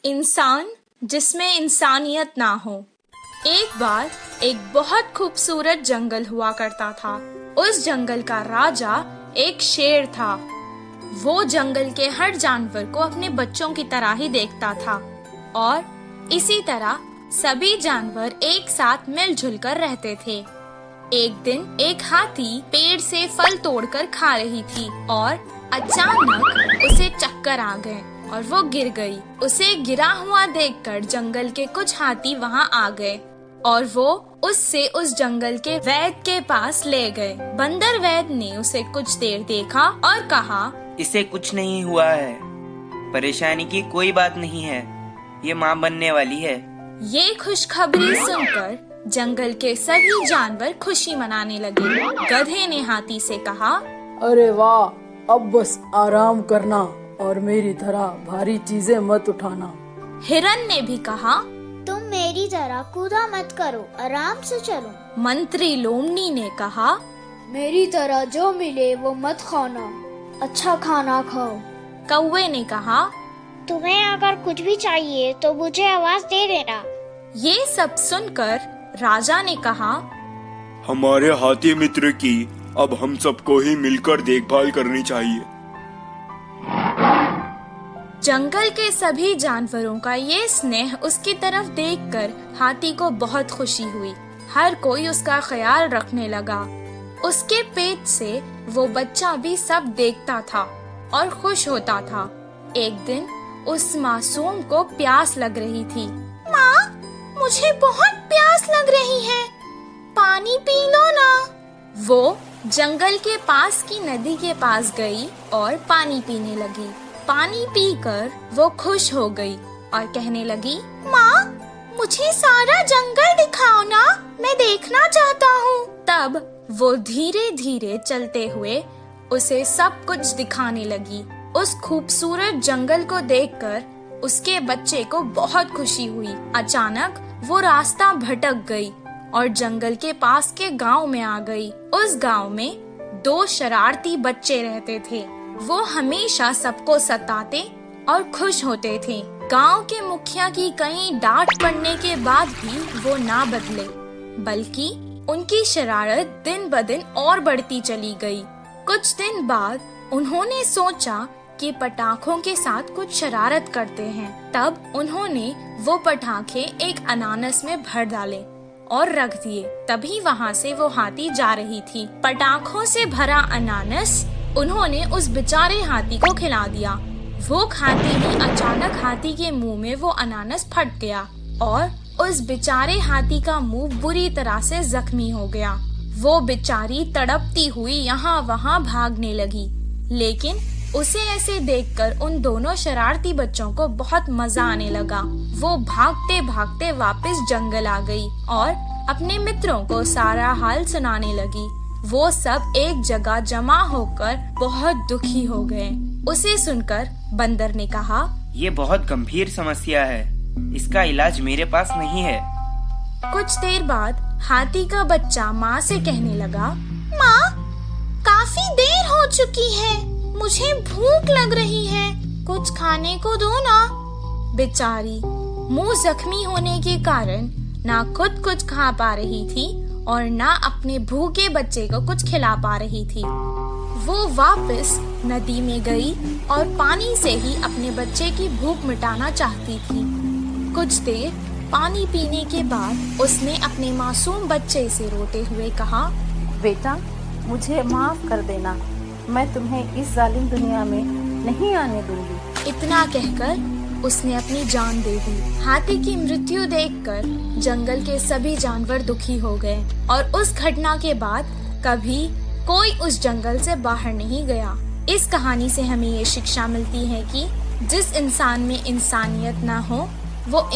इंसान जिसमें इंसानियत ना हो। एक बार एक बहुत खूबसूरत जंगल हुआ करता था। उस जंगल का राजा एक शेर था। वो जंगल के हर जानवर को अपने बच्चों की तरह ही देखता था और इसी तरह सभी जानवर एक साथ मिलजुल कर रहते थे। एक दिन एक हाथी पेड़ से फल तोड़कर खा रही थी और अचानक उसे चक्कर आ गए और वो गिर गई। उसे गिरा हुआ देखकर जंगल के कुछ हाथी वहाँ आ गए और वो उससे उस जंगल के वैद्य के पास ले गए। बंदर वैद्य ने उसे कुछ देर देखा और कहा, इसे कुछ नहीं हुआ है, परेशानी की कोई बात नहीं है, ये माँ बनने वाली है। ये खुशखबरी सुनकर जंगल के सभी जानवर खुशी मनाने लगे। गधे ने हाथी से कहा, अरे वाह, अब बस आराम करना और मेरी तरह भारी चीजें मत उठाना। हिरन ने भी कहा, तुम मेरी तरह कूदा मत करो, आराम से चलो। मंत्री लोमनी ने कहा, मेरी तरह जो मिले वो मत खाना, अच्छा खाना खाओ। कौवे ने कहा, तुम्हें अगर कुछ भी चाहिए तो मुझे आवाज दे देना। ये सब सुनकर राजा ने कहा, हमारे हाथी मित्र की अब हम सबको ही मिलकर देखभाल करनी चाहिए। जंगल के सभी जानवरों का ये स्नेह उसकी तरफ देखकर हाथी को बहुत खुशी हुई। हर कोई उसका ख्याल रखने लगा। उसके पेट से वो बच्चा भी सब देखता था और खुश होता था। एक दिन उस मासूम को प्यास लग रही थी। माँ, मुझे बहुत प्यास लग रही है, पानी पी लो ना। वो जंगल के पास की नदी के पास गई और पानी पीने लगी। पानी पीकर वो खुश हो गई और कहने लगी, माँ, मुझे सारा जंगल दिखाओ ना, मैं देखना चाहता हूँ। तब वो धीरे धीरे चलते हुए उसे सब कुछ दिखाने लगी। उस खूबसूरत जंगल को देखकर उसके बच्चे को बहुत खुशी हुई। अचानक वो रास्ता भटक गई और जंगल के पास के गांव में आ गई। उस गांव में 2 शरारती बच्चे रहते थे। वो हमेशा सबको सताते और खुश होते थे। गांव के मुखिया की कई डांट पड़ने के बाद भी वो ना बदले, बल्कि उनकी शरारत दिन ब दिन और बढ़ती चली गई। कुछ दिन बाद उन्होंने सोचा कि पटाखों के साथ कुछ शरारत करते हैं। तब उन्होंने वो पटाखे एक अनानास में भर डाले और रख दिए। तभी वहाँ से वो हाथी जा रही थी। पटाखों से भरा अनानास उन्होंने उस बेचारे हाथी को खिला दिया। वो खाते ही अचानक हाथी के मुंह में वो अनानास फट गया और उस बेचारे हाथी का मुंह बुरी तरह से जख्मी हो गया। वो बेचारी तड़पती हुई यहाँ वहाँ भागने लगी, लेकिन उसे ऐसे देखकर उन दोनों शरारती बच्चों को बहुत मजा आने लगा। वो भागते भागते वापस जंगल आ गई और अपने मित्रों को सारा हाल सुनाने लगी। वो सब एक जगह जमा होकर बहुत दुखी हो गए। उसे सुनकर बंदर ने कहा, ये बहुत गंभीर समस्या है, इसका इलाज मेरे पास नहीं है। कुछ देर बाद हाथी का बच्चा माँ से कहने लगा, माँ, काफी देर हो चुकी है, मुझे भूख लग रही है, कुछ खाने को दो ना। बेचारी मुंह जख्मी होने के कारण ना खुद कुछ खा पा रही थी और ना अपने भूखे बच्चे को कुछ खिला पा रही थी। वो वापस नदी में गई और पानी से ही अपने बच्चे की भूख मिटाना चाहती थी। कुछ देर पानी पीने के बाद उसने अपने मासूम बच्चे से रोते हुए कहा, बेटा, मुझे माफ कर देना, मैं तुम्हें इस जालिम दुनिया में नहीं आने दूंगी। इतना कहकर उसने अपनी जान दे दी। हाथी की मृत्यु देखकर जंगल के सभी जानवर दुखी हो गए और उस घटना के बाद कभी कोई उस जंगल से बाहर नहीं गया। इस कहानी से हमें ये शिक्षा मिलती है कि जिस इंसान में इंसानियत ना हो वो